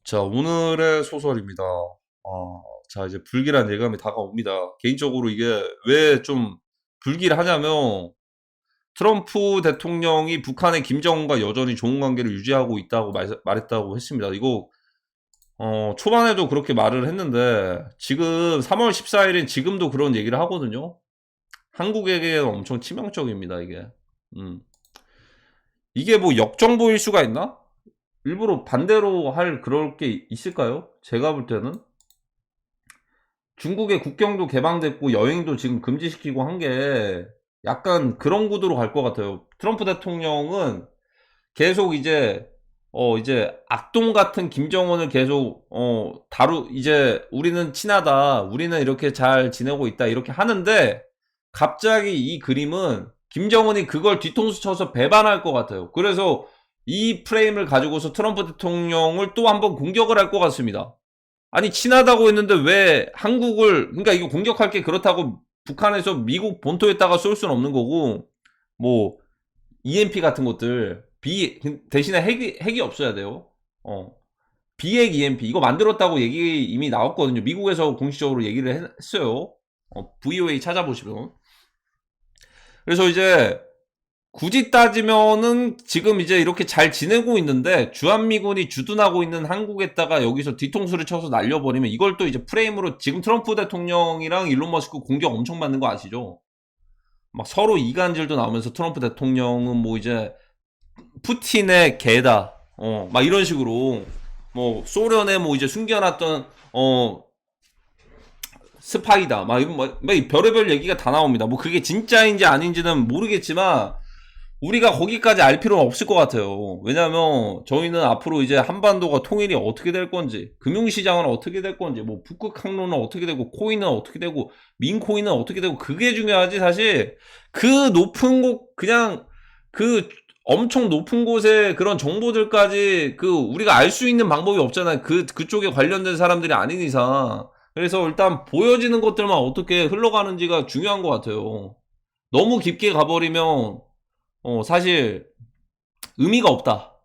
자, 오늘의 소설입니다. 자, 이제 불길한 예감이 다가옵니다. 개인적으로 이게 왜 좀 불길하냐면, 트럼프 대통령이 북한의 김정은과 여전히 좋은 관계를 유지하고 있다고 말했다고 했습니다. 이거, 초반에도 그렇게 말을 했는데, 지금 3월 14일인 지금도 그런 얘기를 하거든요. 한국에게는 엄청 치명적입니다, 이게. 음. 이게 뭐 역정보일 수가 있나? 일부러 반대로 할 그럴 게 있을까요? 제가 볼 때는 중국의 국경도 개방됐고 여행도 지금 금지시키고 한 게 약간 그런 구도로 갈 것 같아요. 트럼프 대통령은 계속 이제 악동 같은 김정은을 계속 이제 우리는 친하다, 우리는 이렇게 잘 지내고 있다 이렇게 하는데 갑자기 이 그림은 김정은이 그걸 뒤통수 쳐서 배반할 것 같아요. 그래서 이 프레임을 가지고서 트럼프 대통령을 또 한번 공격을 할 것 같습니다. 아니 친하다고 했는데 왜 한국을, 그러니까 이거 공격할 게 그렇다고 북한에서 미국 본토에다가 쏠 수는 없는 거고, 뭐 EMP 같은 것들 대신에 핵이 없어야 돼요. 비핵 EMP 이거 만들었다고 얘기 이미 나왔거든요. 미국에서 공식적으로 얘기를 했어요. VOA 찾아보시면. 그래서 이제 굳이 따지면은 지금 이제 이렇게 잘 지내고 있는데 주한미군이 주둔하고 있는 한국에다가 여기서 뒤통수를 쳐서 날려버리면 이걸 또 이제 프레임으로, 지금 트럼프 대통령이랑 일론 머스크 공격 엄청 받는 거 아시죠? 막 서로 이간질도 나오면서 트럼프 대통령은 뭐 이제 푸틴의 개다, 막 이런 식으로 뭐 소련에 뭐 이제 숨겨놨던 스파이다, 막 별의별 얘기가 다 나옵니다. 뭐 그게 진짜인지 아닌지는 모르겠지만 우리가 거기까지 알 필요는 없을 것 같아요. 왜냐면 저희는 앞으로 이제 한반도가 통일이 어떻게 될 건지, 금융시장은 어떻게 될 건지, 뭐 북극 항로는 어떻게 되고, 코인은 어떻게 되고, 민코인은 어떻게 되고, 그게 중요하지. 사실 그 높은 곳, 그냥 그 엄청 높은 곳에 그런 정보들까지 우리가 알 수 있는 방법이 없잖아요. 그쪽에 관련된 사람들이 아닌 이상. 그래서 일단 보여지는 것들만 어떻게 흘러가는지가 중요한 것 같아요. 너무 깊게 가버리면 사실 의미가 없다.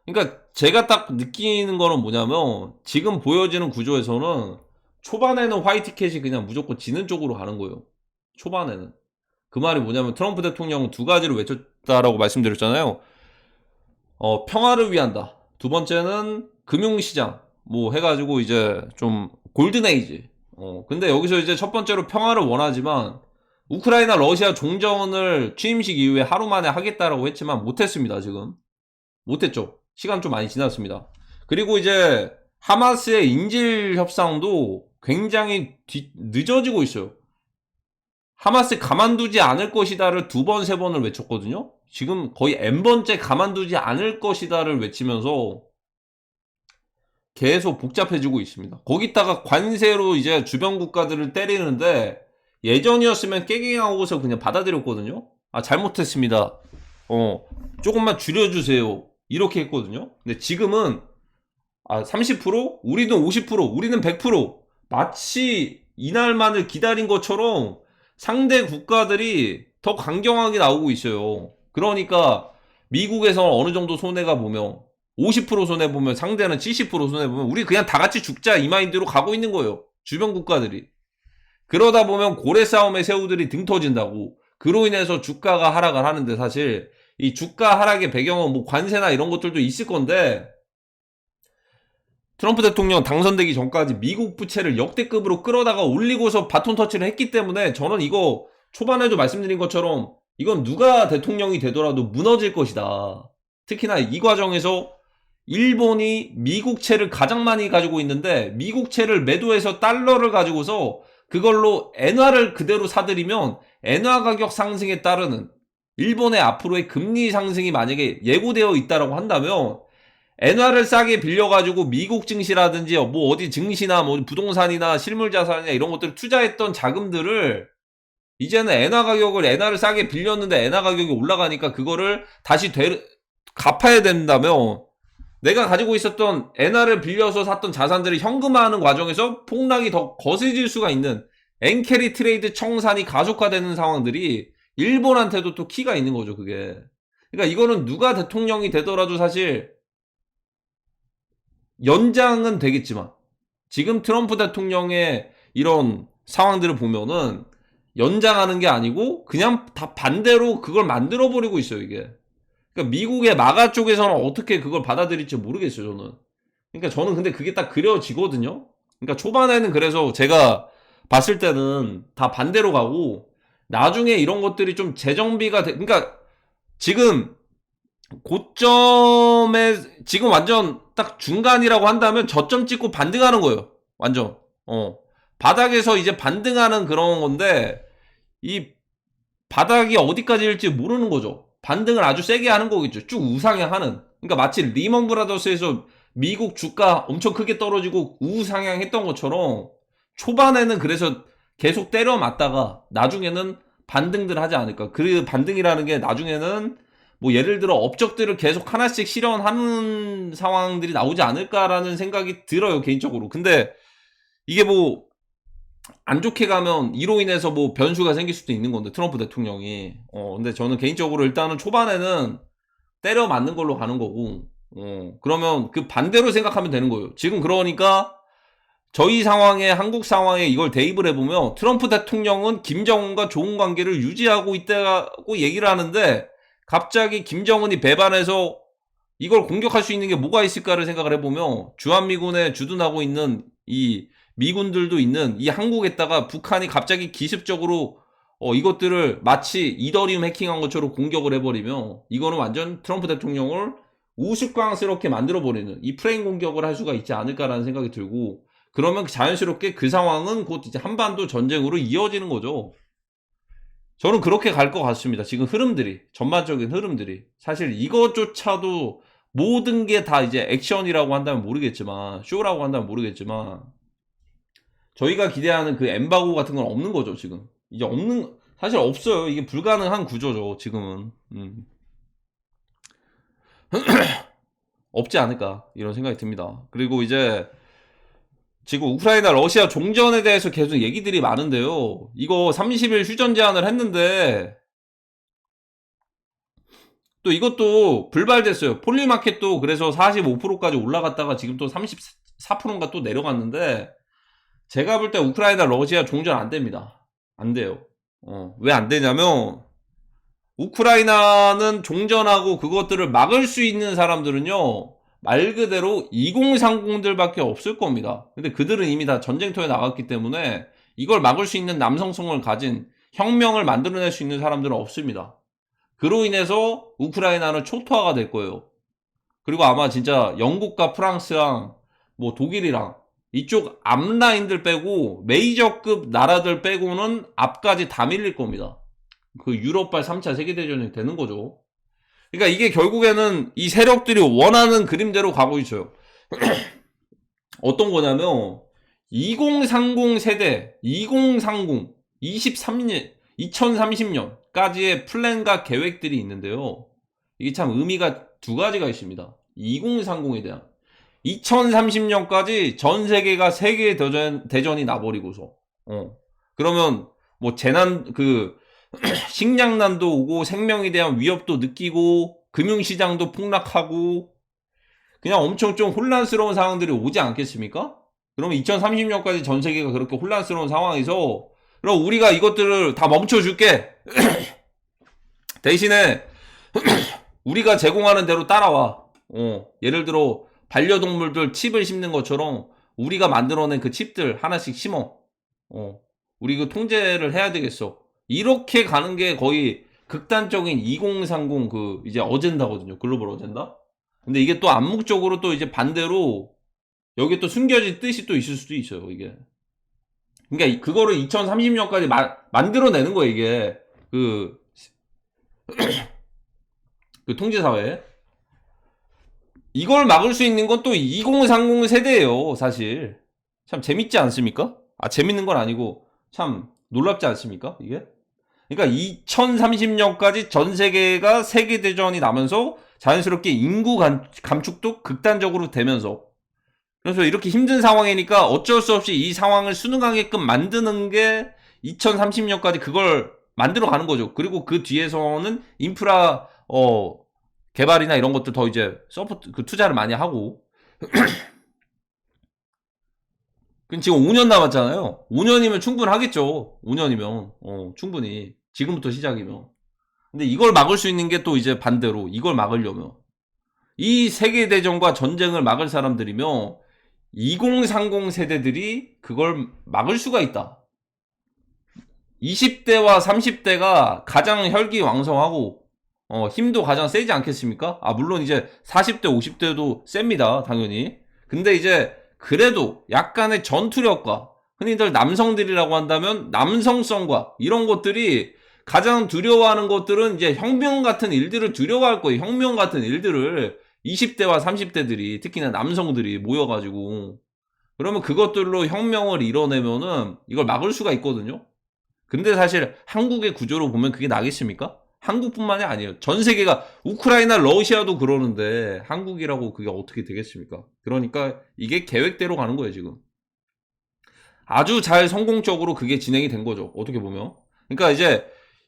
그러니까 제가 딱 느끼는 거는 뭐냐면 지금 보여지는 구조에서는 초반에는 화이트캣이 그냥 무조건 지는 쪽으로 가는 거예요. 초반에는. 그 말이 뭐냐면 트럼프 대통령은 두 가지를 외쳤다라고 말씀드렸잖아요. 평화를 위한다. 두 번째는 금융시장. 뭐 해가지고 이제 좀 골든에이지. 근데 여기서 이제 첫 번째로 평화를 원하지만 우크라이나 러시아 종전을 취임식 이후에 하루 만에 하겠다라고 했지만 못했습니다. 지금 못했죠. 시간 좀 많이 지났습니다. 그리고 이제 하마스의 인질 협상도 굉장히 늦어지고 있어요. 하마스 가만두지 않을 것이다를 두 번, 세 번을 외쳤거든요. 지금 거의 N번째 가만두지 않을 것이다를 외치면서 계속 복잡해지고 있습니다. 거기다가 관세로 이제 주변 국가들을 때리는데 예전이었으면 깨갱하고서 그냥 받아들였거든요. 잘못했습니다. 조금만 줄여주세요. 이렇게 했거든요. 근데 지금은 30%? 우리는 50%, 우리는 100%. 마치 이날만을 기다린 것처럼 상대 국가들이 더 강경하게 나오고 있어요. 그러니까 미국에서 어느 정도 손해가 보면 50% 손해보면 상대는 70% 손해보면 우리 그냥 다 같이 죽자 이 마인드로 가고 있는 거예요. 주변 국가들이. 그러다 보면 고래 싸움에 새우들이 등 터진다고. 그로 인해서 주가가 하락을 하는데 사실 이 주가 하락의 배경은 뭐 관세나 이런 것들도 있을 건데 트럼프 대통령 당선되기 전까지 미국 부채를 역대급으로 끌어다가 올리고서 바톤 터치를 했기 때문에 저는 이거 초반에도 말씀드린 것처럼 이건 누가 대통령이 되더라도 무너질 것이다. 특히나 이 과정에서 일본이 미국채를 가장 많이 가지고 있는데 미국채를 매도해서 달러를 가지고서 그걸로 엔화를 그대로 사들이면 엔화 가격 상승에 따르는 일본의 앞으로의 금리 상승이 만약에 예고되어 있다라고 한다면 엔화를 싸게 빌려가지고 미국 증시라든지 뭐 어디 증시나 뭐 부동산이나 실물 자산이나 이런 것들을 투자했던 자금들을 이제는 엔화를 싸게 빌렸는데 엔화 가격이 올라가니까 그거를 다시 갚아야 된다면 내가 가지고 있었던 엔화를 빌려서 샀던 자산들을 현금화하는 과정에서 폭락이 더 거세질 수가 있는 엔캐리 트레이드 청산이 가속화되는 상황들이 일본한테도 또 키가 있는 거죠, 그게. 그러니까 이거는 누가 대통령이 되더라도 사실 연장은 되겠지만 지금 트럼프 대통령의 이런 상황들을 보면은 연장하는 게 아니고 그냥 다 반대로 그걸 만들어 버리고 있어요, 이게. 그러니까 미국의 마가 쪽에서는 어떻게 그걸 받아들일지 모르겠어요, 저는. 그러니까 저는 근데 그게 딱 그려지거든요. 그러니까 초반에는 그래서 제가 봤을 때는 다 반대로 가고 나중에 이런 것들이 좀 재정비가 그러니까 지금 고점에 지금 완전 딱 중간이라고 한다면 저점 찍고 반등하는 거예요. 완전. 바닥에서 이제 반등하는 그런 건데 이 바닥이 어디까지일지 모르는 거죠. 반등을 아주 세게 하는 거겠죠. 쭉 우상향하는. 그러니까 마치 리먼 브라더스에서 미국 주가 엄청 크게 떨어지고 우상향했던 것처럼 초반에는 그래서 계속 때려 맞다가 나중에는 반등들 하지 않을까. 그 반등이라는 게 나중에는 뭐 예를 들어 업적들을 계속 하나씩 실현하는 상황들이 나오지 않을까라는 생각이 들어요, 개인적으로. 근데 이게 뭐 안 좋게 가면 이로 인해서 뭐 변수가 생길 수도 있는 건데 트럼프 대통령이 근데 저는 개인적으로 일단은 초반에는 때려 맞는 걸로 가는 거고 그러면 그 반대로 생각하면 되는 거예요. 지금 그러니까 저희 상황에 한국 상황에 이걸 대입을 해보면 트럼프 대통령은 김정은과 좋은 관계를 유지하고 있다고 얘기를 하는데 갑자기 김정은이 배반해서 이걸 공격할 수 있는 게 뭐가 있을까를 생각을 해보면 주한미군에 주둔하고 있는 이 미군들도 있는 이 한국에다가 북한이 갑자기 기습적으로 이것들을 마치 이더리움 해킹한 것처럼 공격을 해버리면 이거는 완전 트럼프 대통령을 우스꽝스럽게 만들어버리는 이 프레임 공격을 할 수가 있지 않을까라는 생각이 들고 그러면 자연스럽게 그 상황은 곧 이제 한반도 전쟁으로 이어지는 거죠. 저는 그렇게 갈 것 같습니다. 지금 흐름들이 전반적인 흐름들이 사실 이것조차도 모든 게 다 이제 액션이라고 한다면 모르겠지만 쇼라고 한다면 모르겠지만 저희가 기대하는 그 엠바고 같은 건 없는 거죠, 지금. 이제 없는, 사실 없어요. 이게 불가능한 구조죠, 지금은. 없지 않을까, 이런 생각이 듭니다. 그리고 이제, 지금 우크라이나 러시아 종전에 대해서 계속 얘기들이 많은데요. 이거 30일 휴전 제한을 했는데, 또 이것도 불발됐어요. 폴리마켓도 그래서 45%까지 올라갔다가 지금 또 34%인가 또 내려갔는데, 제가 볼 때 우크라이나 러시아 종전 안 됩니다. 안 돼요. 왜 안 되냐면 우크라이나는 종전하고 그것들을 막을 수 있는 사람들은요 말 그대로 2030들밖에 없을 겁니다. 근데 그들은 이미 다 전쟁터에 나갔기 때문에 이걸 막을 수 있는 남성성을 가진 혁명을 만들어낼 수 있는 사람들은 없습니다. 그로 인해서 우크라이나는 초토화가 될 거예요. 그리고 아마 진짜 영국과 프랑스랑 뭐 독일이랑 이쪽 앞라인들 빼고 메이저급 나라들 빼고는 앞까지 다 밀릴 겁니다. 그 유럽발 3차 세계대전이 되는 거죠. 그러니까 이게 결국에는 이 세력들이 원하는 그림대로 가고 있어요. 어떤 거냐면 2030 세대 2030 23년 2030년까지의 플랜과 계획들이 있는데요. 이게 참 의미가 두 가지가 있습니다. 2030에 대한 2030년까지 전 세계가 세계 대전이 나버리고서 그러면 뭐 재난 식량난도 오고 생명에 대한 위협도 느끼고 금융시장도 폭락하고 그냥 엄청 좀 혼란스러운 상황들이 오지 않겠습니까? 그러면 2030년까지 전 세계가 그렇게 혼란스러운 상황에서 그럼 우리가 이것들을 다 멈춰줄게. 대신에 우리가 제공하는 대로 따라와. 예를 들어 반려동물들 칩을 심는 것처럼 우리가 만들어낸 그 칩들 하나씩 심어. 우리 그 통제를 해야 되겠어. 이렇게 가는 게 거의 극단적인 2030 이제 어젠다거든요. 글로벌 어젠다. 근데 이게 또 암묵적으로 또 이제 반대로 여기 또 숨겨진 뜻이 또 있을 수도 있어요, 이게. 그러니까 그거를 2030년까지 만들어내는 거예요, 이게. 그 통제사회. 이걸 막을 수 있는 건 또 2030 세대예요, 사실. 참 재밌지 않습니까? 재밌는 건 아니고 참 놀랍지 않습니까? 이게? 그러니까 2030년까지 전 세계가 세계대전이 나면서 자연스럽게 인구 감축도 극단적으로 되면서 그래서 이렇게 힘든 상황이니까 어쩔 수 없이 이 상황을 수능하게끔 만드는 게 2030년까지 그걸 만들어 가는 거죠. 그리고 그 뒤에서는 인프라 개발이나 이런 것들 더 이제 서포트 투자를 많이 하고 그럼 지금 5년 남았잖아요. 5년이면 충분하겠죠. 5년이면. 충분히. 지금부터 시작이면. 근데 이걸 막을 수 있는 게 또 이제 반대로 이걸 막으려면 이 세계대전과 전쟁을 막을 사람들이며 2030 세대들이 그걸 막을 수가 있다. 20대와 30대가 가장 혈기왕성하고 힘도 가장 세지 않겠습니까? 물론 이제 40대, 50대도 셉니다. 당연히. 근데 이제 그래도 약간의 전투력과 흔히들 남성들이라고 한다면 남성성과 이런 것들이 가장 두려워하는 것들은 이제 혁명 같은 일들을 두려워할 거예요. 혁명 같은 일들을 20대와 30대들이 특히나 남성들이 모여가지고 그러면 그것들로 혁명을 이뤄내면은 이걸 막을 수가 있거든요. 근데 사실 한국의 구조로 보면 그게 나겠습니까? 한국뿐만이 아니에요. 전 세계가 우크라이나, 러시아도 그러는데 한국이라고 그게 어떻게 되겠습니까? 그러니까 이게 계획대로 가는 거예요, 지금. 아주 잘 성공적으로 그게 진행이 된 거죠. 어떻게 보면. 그러니까 이제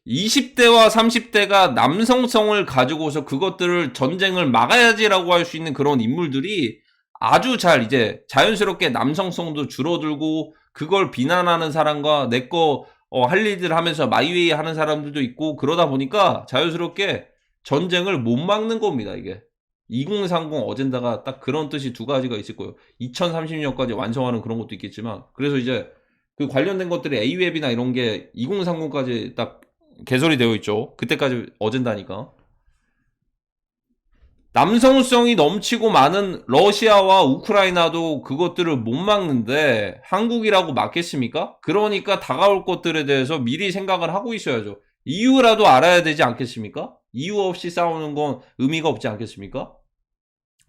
20대와 30대가 남성성을 가지고서 그것들을 전쟁을 막아야지라고 할 수 있는 그런 인물들이 아주 잘 이제 자연스럽게 남성성도 줄어들고 그걸 비난하는 사람과 내거 할 일들 하면서 마이웨이 하는 사람들도 있고 그러다 보니까 자연스럽게 전쟁을 못 막는 겁니다, 이게. 2030 어젠다가 딱 그런 뜻이 두 가지가 있을 거예요. 2030년까지 완성하는 그런 것도 있겠지만 그래서 이제 그 관련된 것들이 A웹이나 이런 게 2030까지 딱 개설이 되어 있죠. 그때까지 어젠다니까. 남성성이 넘치고 많은 러시아와 우크라이나도 그것들을 못 막는데 한국이라고 막겠습니까? 그러니까 다가올 것들에 대해서 미리 생각을 하고 있어야죠. 이유라도 알아야 되지 않겠습니까? 이유 없이 싸우는 건 의미가 없지 않겠습니까?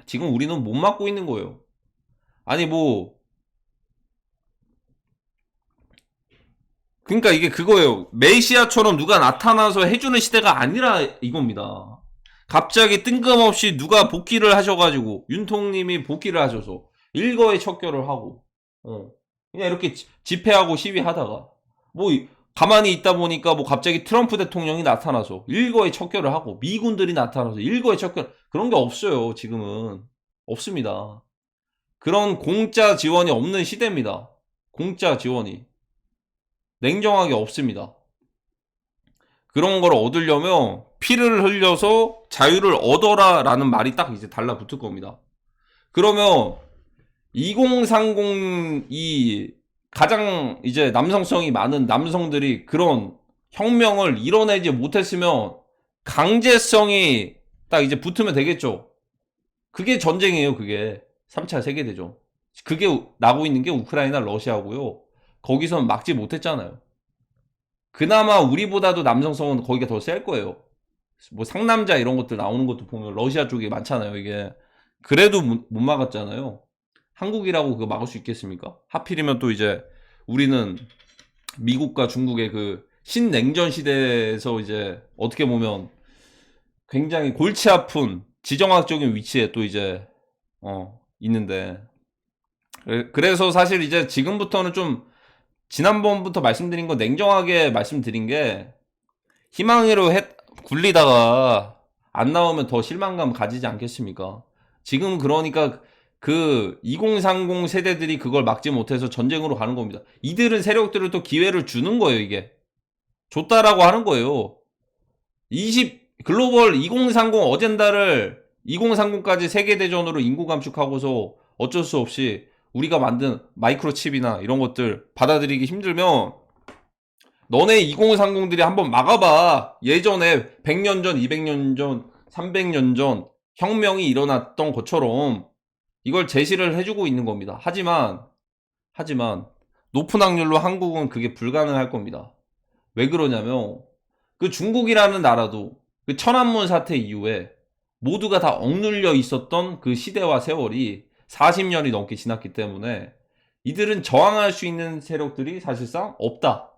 지금 우리는 못 막고 있는 거예요. 아니 그러니까 이게 그거예요. 메시아처럼 누가 나타나서 해주는 시대가 아니라 이겁니다. 갑자기 뜬금없이 누가 복귀를 하셔가지고 윤통님이 복귀를 하셔서 일거에 척결을 하고 그냥 이렇게 집회하고 시위하다가 뭐 가만히 있다 보니까 뭐 갑자기 트럼프 대통령이 나타나서 일거에 척결을 하고 미군들이 나타나서 일거에 척결 그런 게 없어요. 지금은 없습니다. 그런 공짜 지원이 없는 시대입니다. 공짜 지원이 냉정하게 없습니다. 그런 걸 얻으려면 피를 흘려서 자유를 얻어라 라는 말이 딱 이제 달라붙을 겁니다. 그러면 2030이 가장 이제 남성성이 많은 남성들이 그런 혁명을 이뤄내지 못했으면 강제성이 딱 이제 붙으면 되겠죠. 그게 전쟁이에요, 그게. 3차 세계대전. 그게 나고 있는 게 우크라이나, 러시아고요. 거기선 막지 못했잖아요. 그나마 우리보다도 남성성은 거기가 더 셀 거예요. 뭐 상남자 이런 것들 나오는 것도 보면 러시아 쪽이 많잖아요, 이게. 그래도 못 막았잖아요. 한국이라고 그거 막을 수 있겠습니까? 하필이면 또 이제 우리는 미국과 중국의 그 신냉전 시대에서 이제 어떻게 보면 굉장히 골치 아픈 지정학적인 위치에 또 이제 있는데 그래서 사실 이제 지금부터는 좀 지난번부터 말씀드린 거 냉정하게 말씀드린 게 희망으로 굴리다가 안 나오면 더 실망감 가지지 않겠습니까? 지금 그러니까 그 2030 세대들이 그걸 막지 못해서 전쟁으로 가는 겁니다. 이들은 세력들을 또 기회를 주는 거예요, 이게. 줬다라고 하는 거예요. 글로벌 2030 어젠다를 2030까지 세계대전으로 인구 감축하고서 어쩔 수 없이 우리가 만든 마이크로칩이나 이런 것들 받아들이기 힘들면 너네 2030들이 한번 막아봐. 예전에 100년 전, 200년 전, 300년 전 혁명이 일어났던 것처럼 이걸 제시를 해주고 있는 겁니다. 하지만 높은 확률로 한국은 그게 불가능할 겁니다. 왜 그러냐면 그 중국이라는 나라도 그 천안문 사태 이후에 모두가 다 억눌려 있었던 그 시대와 세월이 40년이 넘게 지났기 때문에 이들은 저항할 수 있는 세력들이 사실상 없다.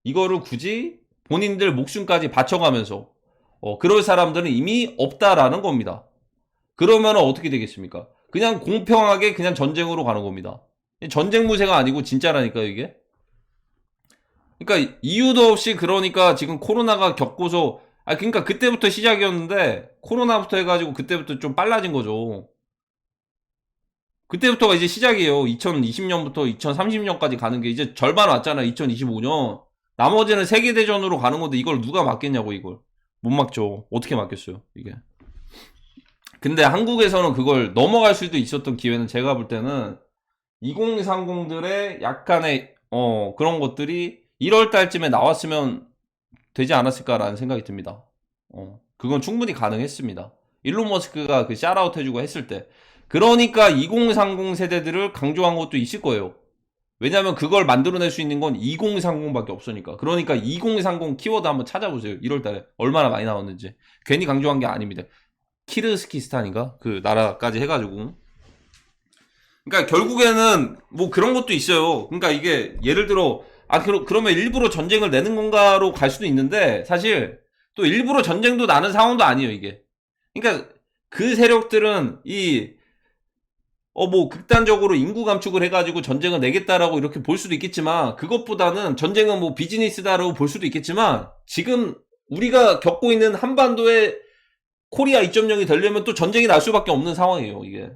이거를 굳이 본인들 목숨까지 바쳐가면서 그럴 사람들은 이미 없다라는 겁니다. 그러면 어떻게 되겠습니까? 그냥 공평하게 그냥 전쟁으로 가는 겁니다. 전쟁 무새가 아니고 진짜라니까요, 이게. 그러니까 이유도 없이 그러니까 지금 코로나가 겪고서 그러니까 그때부터 시작이었는데 코로나부터 해가지고 그때부터 좀 빨라진 거죠. 그때부터가 이제 시작이에요. 2020년부터 2030년까지 가는 게 이제 절반 왔잖아. 2025년. 나머지는 세계대전으로 가는 건데 이걸 누가 막겠냐고, 이걸. 못 막죠. 어떻게 막겠어요, 이게. 근데 한국에서는 그걸 넘어갈 수도 있었던 기회는 제가 볼 때는 2030들의 약간의, 그런 것들이 1월 달쯤에 나왔으면 되지 않았을까라는 생각이 듭니다. 그건 충분히 가능했습니다. 일론 머스크가 그 샤라웃 해주고 했을 때. 그러니까 2030 세대들을 강조한 것도 있을 거예요. 왜냐면 그걸 만들어낼 수 있는 건 2030밖에 없으니까. 그러니까 2030 키워드 한번 찾아보세요. 1월달에 얼마나 많이 나왔는지. 괜히 강조한 게 아닙니다. 키르스키스탄인가? 그 나라까지 해가지고. 그러니까 결국에는 뭐 그런 것도 있어요. 그러니까 이게 예를 들어 그러면 일부러 전쟁을 내는 건가로 갈 수도 있는데 사실 또 일부러 전쟁도 나는 상황도 아니에요, 이게. 그러니까 그 세력들은 뭐 극단적으로 인구 감축을 해가지고 전쟁을 내겠다라고 이렇게 볼 수도 있겠지만 그것보다는 전쟁은 뭐 비즈니스다라고 볼 수도 있겠지만 지금 우리가 겪고 있는 한반도의 코리아 2.0이 되려면 또 전쟁이 날 수밖에 없는 상황이에요, 이게.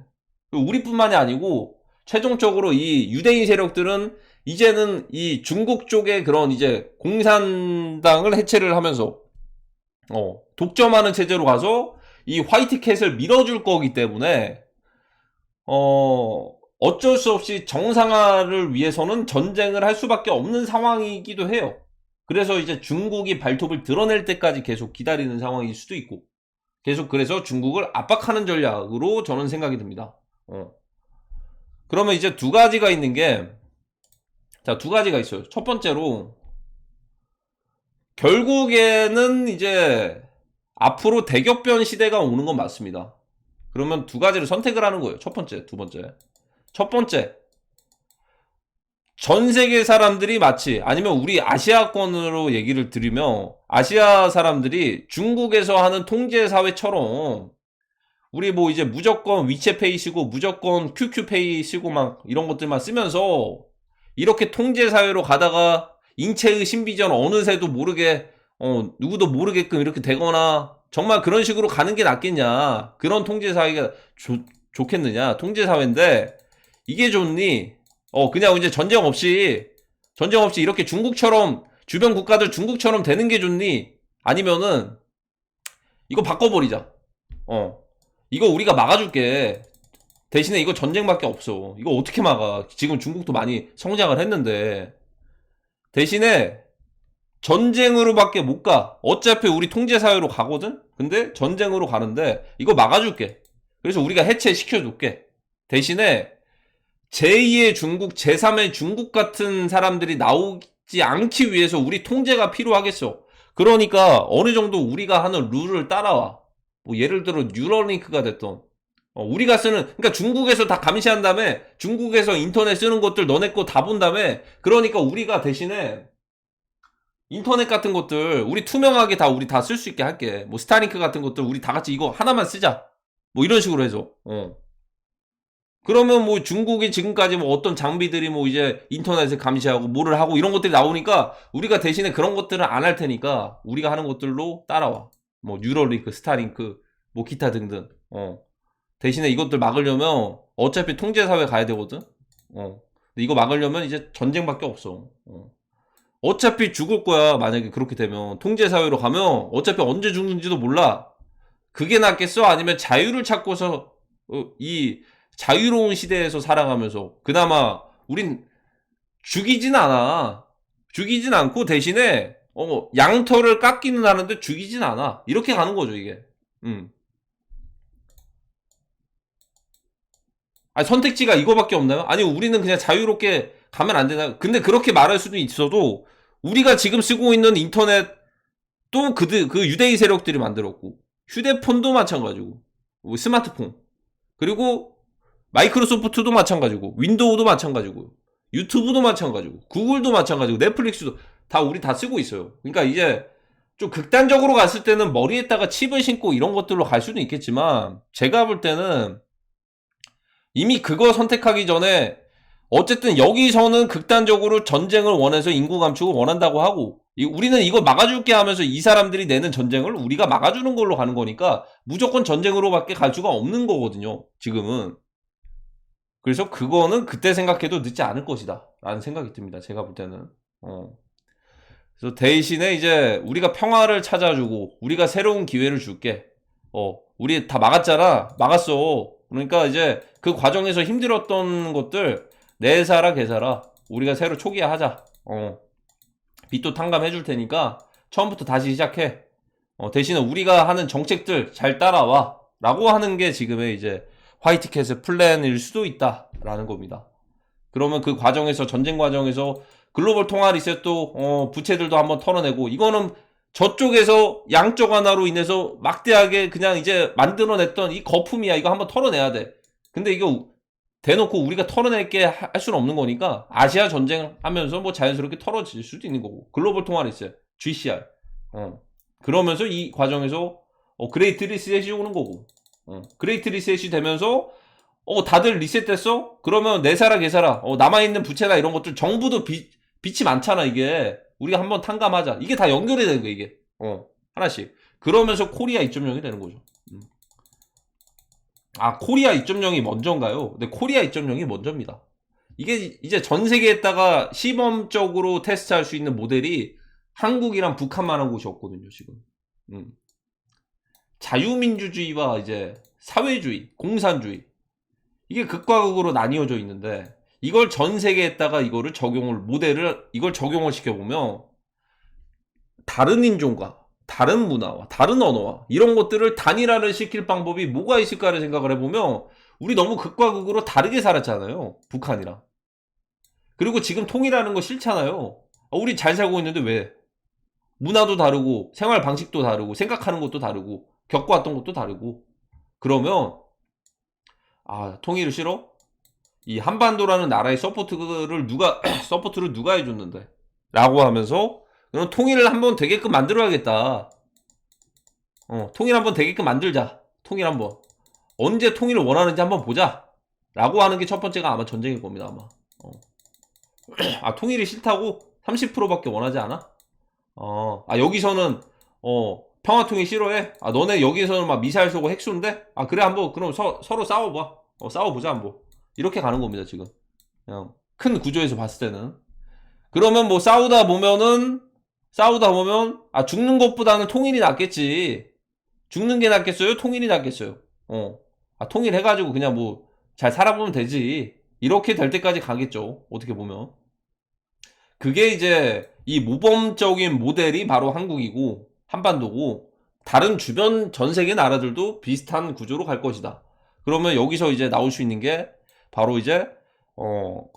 우리뿐만이 아니고 최종적으로 이 유대인 세력들은 이제는 이 중국 쪽의 그런 이제 공산당을 해체를 하면서 독점하는 체제로 가서 이 화이트캣을 밀어줄 거기 때문에 어쩔 수 없이 정상화를 위해서는 전쟁을 할 수밖에 없는 상황이기도 해요. 그래서 이제 중국이 발톱을 드러낼 때까지 계속 기다리는 상황일 수도 있고 계속 그래서 중국을 압박하는 전략으로 저는 생각이 듭니다. 그러면 이제 두 가지가 있는 게, 자, 두 가지가 있어요. 첫 번째로, 결국에는 이제, 앞으로 대격변 시대가 오는 건 맞습니다. 그러면 두 가지를 선택을 하는 거예요. 첫 번째, 두 번째. 첫 번째, 전 세계 사람들이 마치, 아니면 우리 아시아권으로 얘기를 드리면, 아시아 사람들이 중국에서 하는 통제사회처럼, 우리 뭐 이제 무조건 위챗페이 쓰고 무조건 QQ페이 쓰고 막 이런 것들만 쓰면서 이렇게 통제사회로 가다가 인체의 신비전 어느새도 모르게 누구도 모르게끔 이렇게 되거나 정말 그런 식으로 가는 게 낫겠냐. 그런 통제사회가 좋겠느냐. 통제사회인데 이게 좋니? 그냥 이제 전쟁 없이 이렇게 중국처럼 주변 국가들 중국처럼 되는 게 좋니? 아니면은 이거 바꿔버리자. 이거 우리가 막아줄게. 대신에 이거 전쟁밖에 없어. 이거 어떻게 막아? 지금 중국도 많이 성장을 했는데. 대신에 전쟁으로밖에 못 가. 어차피 우리 통제사회로 가거든? 근데 전쟁으로 가는데 이거 막아줄게. 그래서 우리가 해체시켜줄게. 대신에 제2의 중국, 제3의 중국 같은 사람들이 나오지 않기 위해서 우리 통제가 필요하겠어. 그러니까 어느 정도 우리가 하는 룰을 따라와. 뭐 예를 들어 뉴럴링크가 됐던 우리가 쓰는 그러니까 중국에서 다 감시한 다음에 중국에서 인터넷 쓰는 것들 너네 거 다 본 다음에 그러니까 우리가 대신에 인터넷 같은 것들 우리 투명하게 다 우리 다 쓸 수 있게 할게. 뭐 스타링크 같은 것들 우리 다 같이 이거 하나만 쓰자. 뭐 이런 식으로 해서 그러면 뭐 중국이 지금까지 뭐 어떤 장비들이 뭐 이제 인터넷을 감시하고 뭐를 하고 이런 것들이 나오니까 우리가 대신에 그런 것들은 안 할 테니까 우리가 하는 것들로 따라와. 뭐 뉴럴링크, 스타링크, 뭐 기타 등등. 대신에 이것들 막으려면 어차피 통제사회 가야 되거든. 근데 이거 막으려면 이제 전쟁밖에 없어. 어차피 죽을 거야. 만약에 그렇게 되면 통제사회로 가면 어차피 언제 죽는지도 몰라. 그게 낫겠어? 아니면 자유를 찾고서 이 자유로운 시대에서 살아가면서 그나마 우린 죽이진 않아. 죽이진 않고 대신에 양털을 깎기는 하는데 죽이진 않아. 이렇게 가는 거죠, 이게. 아니, 선택지가 이거밖에 없나요? 아니, 우리는 그냥 자유롭게 가면 안 되나요? 근데 그렇게 말할 수도 있어도, 우리가 지금 쓰고 있는 인터넷, 또 그 유대인 세력들이 만들었고, 휴대폰도 마찬가지고, 뭐 스마트폰, 그리고 마이크로소프트도 마찬가지고, 윈도우도 마찬가지고, 유튜브도 마찬가지고, 구글도 마찬가지고, 넷플릭스도 다 우리 다 쓰고 있어요. 그러니까 이제 좀 극단적으로 갔을 때는 머리에다가 칩을 신고 이런 것들로 갈 수는 있겠지만, 제가 볼 때는 이미 그거 선택하기 전에 어쨌든 여기서는 극단적으로 전쟁을 원해서 인구 감축을 원한다고 하고 우리는 이거 막아줄게 하면서 이 사람들이 내는 전쟁을 우리가 막아주는 걸로 가는 거니까 무조건 전쟁으로밖에 갈 수가 없는 거거든요. 지금은. 그래서 그거는 그때 생각해도 늦지 않을 것이다. 라는 생각이 듭니다. 제가 볼 때는. 그래서 대신에 이제 우리가 평화를 찾아주고, 우리가 새로운 기회를 줄게. 우리 다 막았잖아. 막았어. 그러니까 이제 그 과정에서 힘들었던 것들, 내사라 개사라. 우리가 새로 초기화하자. 빚도 탕감해 줄 테니까 처음부터 다시 시작해. 대신에 우리가 하는 정책들 잘 따라와. 라고 하는 게 지금의 이제 화이트캣의 플랜일 수도 있다라는 겁니다. 그러면 그 과정에서, 전쟁 과정에서 글로벌 통화 리셋도 부채들도 한번 털어내고, 이거는 저쪽에서 양쪽 하나로 인해서 막대하게 그냥 이제 만들어냈던 이 거품이야. 이거 한번 털어내야 돼. 근데 이거 대놓고 우리가 털어낼게 할 수는 없는 거니까 아시아 전쟁 하면서 뭐 자연스럽게 털어질 수도 있는 거고, 글로벌 통화 리셋 GCR 그러면서 이 과정에서 그레이트 리셋이 오는 거고, 그레이트 리셋이 되면서 다들 리셋됐어? 그러면 내사라 개사라 남아있는 부채나 이런 것들 정부도 빚이 많잖아. 이게 우리가 한번 탕감하자. 이게 다 연결이 되는 거야 이게. 하나씩. 그러면서 코리아 2.0이 되는 거죠. 코리아 2.0이 먼저인가요? 근데 코리아 2.0이 먼저입니다. 이게 이제 전 세계에다가 시범적으로 테스트할 수 있는 모델이 한국이랑 북한만 한 곳이 없거든요, 지금. 자유민주주의와 이제 사회주의, 공산주의. 이게 극과 극으로 나뉘어져 있는데, 이걸 전 세계에다가 이거를 이걸 적용을 시켜보면, 다른 인종과, 다른 문화와, 다른 언어와, 이런 것들을 단일화를 시킬 방법이 뭐가 있을까를 생각을 해보면, 우리 너무 극과 극으로 다르게 살았잖아요, 북한이랑. 그리고 지금 통일하는 거 싫잖아요. 우리 잘 살고 있는데 왜? 문화도 다르고, 생활 방식도 다르고, 생각하는 것도 다르고, 겪어왔던 것도 다르고. 그러면 통일을 싫어? 이 한반도라는 나라의 서포트를 누가 해줬는데? 라고 하면서, 그럼 통일을 한번 되게끔 만들어야겠다. 통일 한번 되게끔 만들자. 통일 한번. 언제 통일을 원하는지 한번 보자. 라고 하는 게 첫 번째가 아마 전쟁일 겁니다, 아마. 통일이 싫다고? 30%밖에 원하지 않아? 여기서는, 평화통일 싫어해? 너네 여기서는 막 미사일 쏘고 핵 쏘는데? 그래, 한번, 그럼 서로 싸워봐. 싸워보자, 한번. 이렇게 가는 겁니다, 지금. 그냥, 큰 구조에서 봤을 때는. 그러면 뭐 싸우다 보면, 죽는 것보다는 통일이 낫겠지. 죽는 게 낫겠어요? 통일이 낫겠어요? 통일해가지고 그냥 뭐, 잘 살아보면 되지. 이렇게 될 때까지 가겠죠. 어떻게 보면. 그게 이제, 이 모범적인 모델이 바로 한국이고, 한반도고, 다른 주변 전 세계 나라들도 비슷한 구조로 갈 것이다. 그러면 여기서 이제 나올 수 있는 게 바로 이제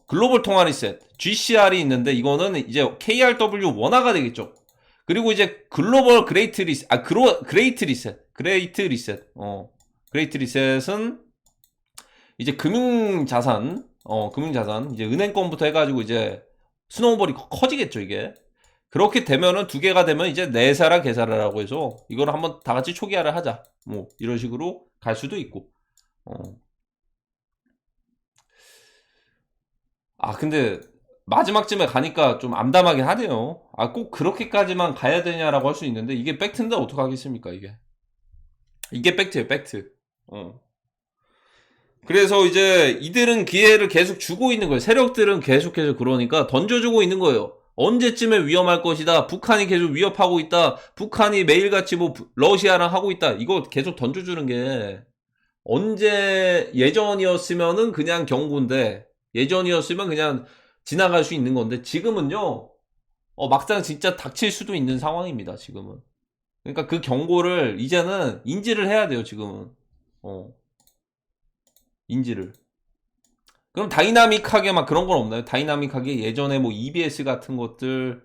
글로벌 통화 리셋 GCR이 있는데, 이거는 이제 KRW 원화가 되겠죠. 그리고 이제 글로벌 그레이트 리셋, 그레이트 리셋은 이제 금융자산 이제 은행권부터 해가지고 이제 스노우볼이 커지겠죠, 이게. 그렇게 되면은 두 개가 되면 이제 내사라 개사라라고 해서 이걸 한번 다 같이 초기화를 하자. 뭐 이런 식으로 갈 수도 있고. 근데 마지막쯤에 가니까 좀 암담하긴 하네요. 꼭 그렇게까지만 가야 되냐라고 할 수 있는데, 이게 팩트인데 어떡하겠습니까, 이게. 이게 팩트예요, 팩트. 그래서 이제 이들은 기회를 계속 주고 있는 거예요. 세력들은 계속해서 그러니까 던져주고 있는 거예요. 언제쯤에 위험할 것이다. 북한이 계속 위협하고 있다. 북한이 매일같이 뭐 러시아랑 하고 있다. 이거 계속 던져주는 게, 언제 예전이었으면은 그냥 경고인데, 예전이었으면 그냥 지나갈 수 있는 건데, 지금은요, 막상 진짜 닥칠 수도 있는 상황입니다, 지금은. 그러니까 그 경고를 이제는 인지를 해야 돼요, 지금은. 인지를. 그럼 다이나믹하게 막 그런 건 없나요? 다이나믹하게 예전에 뭐 EBS 같은 것들,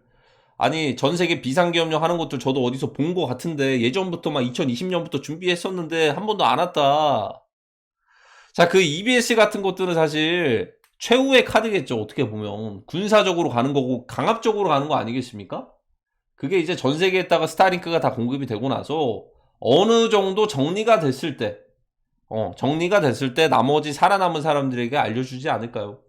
아니 전세계 비상계엄령 하는 것들 저도 어디서 본 것 같은데, 예전부터 막 2020년부터 준비했었는데 한 번도 안 왔다. 자, 그 EBS 같은 것들은 사실 최후의 카드겠죠. 어떻게 보면 군사적으로 가는 거고 강압적으로 가는 거 아니겠습니까? 그게 이제 전 세계에다가 스타링크가 다 공급이 되고 나서 어느 정도 정리가 됐을 때, 나머지 살아남은 사람들에게 알려주지 않을까요?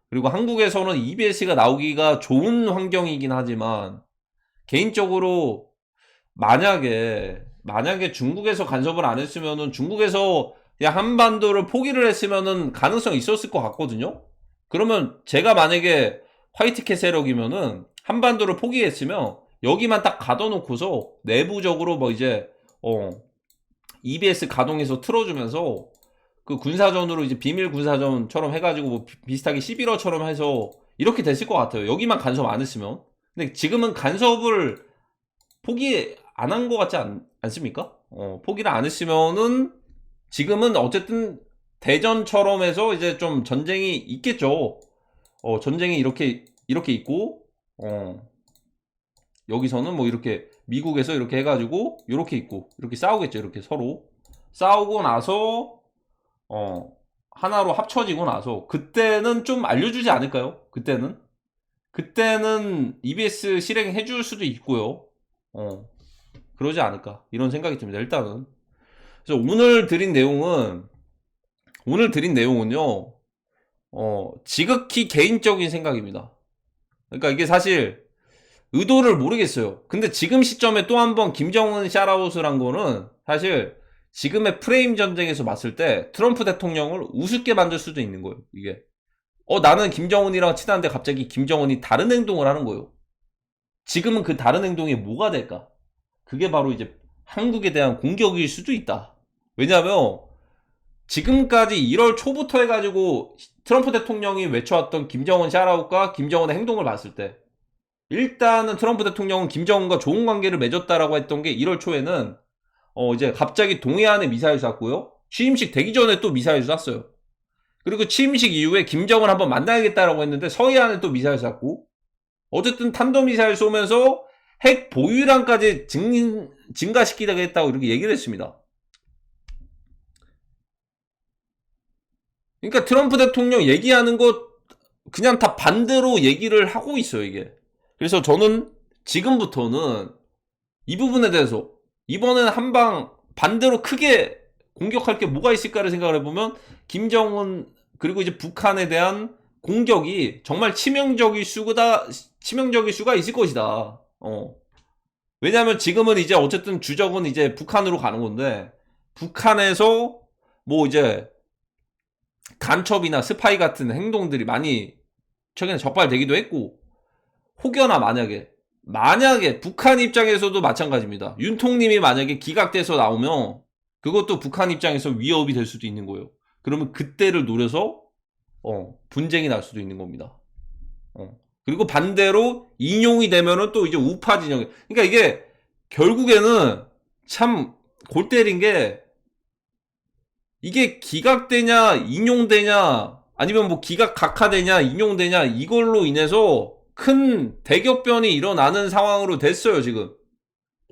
그리고 한국에서는 EBS가 나오기가 좋은 환경이긴 하지만, 개인적으로 만약에 중국에서 간섭을 안 했으면은 중국에서 그냥 한반도를 포기를 했으면은 가능성이 있었을 것 같거든요. 그러면 제가 만약에 화이트캣 세력이면은 한반도를 포기했으면 여기만 딱 가둬놓고서 내부적으로 뭐 이제 EBS 가동해서 틀어주면서 그 군사전으로 이제 비밀 군사전처럼 해가지고 뭐 비슷하게 11호처럼 해서 이렇게 됐을 것 같아요. 여기만 간섭 안 했으면. 근데 지금은 간섭을 포기 안 한 것 같지 않습니까? 포기를 안 했으면은 지금은 어쨌든 대전처럼 해서 이제 좀 전쟁이 있겠죠. 전쟁이 이렇게 있고, 여기서는 뭐 이렇게 미국에서 이렇게 해가지고 이렇게 있고 이렇게 싸우겠죠. 이렇게 서로 싸우고 나서 하나로 합쳐지고 나서 그때는 좀 알려주지 않을까요? 그때는 EBS 실행해 줄 수도 있고요. 그러지 않을까 이런 생각이 듭니다. 일단은 그래서 오늘 드린 내용은요. 지극히 개인적인 생각입니다. 그러니까 이게 사실 의도를 모르겠어요. 근데 지금 시점에 또 한 번 김정은 샤라웃을 한 거는 사실 지금의 프레임 전쟁에서 봤을 때 트럼프 대통령을 우습게 만들 수도 있는 거예요. 이게 나는 김정은이랑 친한데 갑자기 김정은이 다른 행동을 하는 거예요. 지금은 그 다른 행동이 뭐가 될까? 그게 바로 이제 한국에 대한 공격일 수도 있다. 왜냐하면 지금까지 1월 초부터 해가지고 트럼프 대통령이 외쳐왔던 김정은 샤라웃과 김정은의 행동을 봤을 때 일단은 트럼프 대통령은 김정은과 좋은 관계를 맺었다라고 했던 게 1월 초에는 이제 갑자기 동해안에 미사일 쐈고요. 취임식 되기 전에 또 미사일 쐈어요. 그리고 취임식 이후에 김정은 한번 만나야겠다라고 했는데 서해안에 또 미사일 쐈고 어쨌든 탄도미사일 쏘면서 핵 보유량까지 증가시키겠다고 이렇게 얘기를 했습니다. 그러니까 트럼프 대통령 얘기하는 것 그냥 다 반대로 얘기를 하고 있어요, 이게. 그래서 저는 지금부터는 이 부분에 대해서 이번엔 한방 반대로 크게 공격할 게 뭐가 있을까를 생각을 해보면 김정은 그리고 이제 북한에 대한 공격이 정말 치명적일 수가 있을 것이다. 왜냐하면 지금은 이제 어쨌든 주적은 이제 북한으로 가는 건데 북한에서 뭐 이제 간첩이나 스파이 같은 행동들이 많이 최근에 적발되기도 했고 혹여나 만약에 북한 입장에서도 마찬가지입니다. 윤통님이 만약에 기각돼서 나오면 그것도 북한 입장에서 위협이 될 수도 있는 거예요. 그러면 그때를 노려서 분쟁이 날 수도 있는 겁니다. 그리고 반대로 인용이 되면은 또 이제 우파 진영. 그러니까 이게 결국에는 참 골 때린 게 이게 기각되냐 인용되냐 아니면 뭐 기각 각하되냐 인용되냐 이걸로 인해서 큰 대격변이 일어나는 상황으로 됐어요. 지금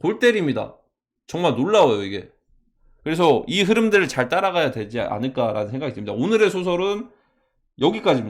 골 때립니다. 정말 놀라워요 이게. 그래서 이 흐름들을 잘 따라가야 되지 않을까라는 생각이 듭니다. 오늘의 소설은 여기까지입니다.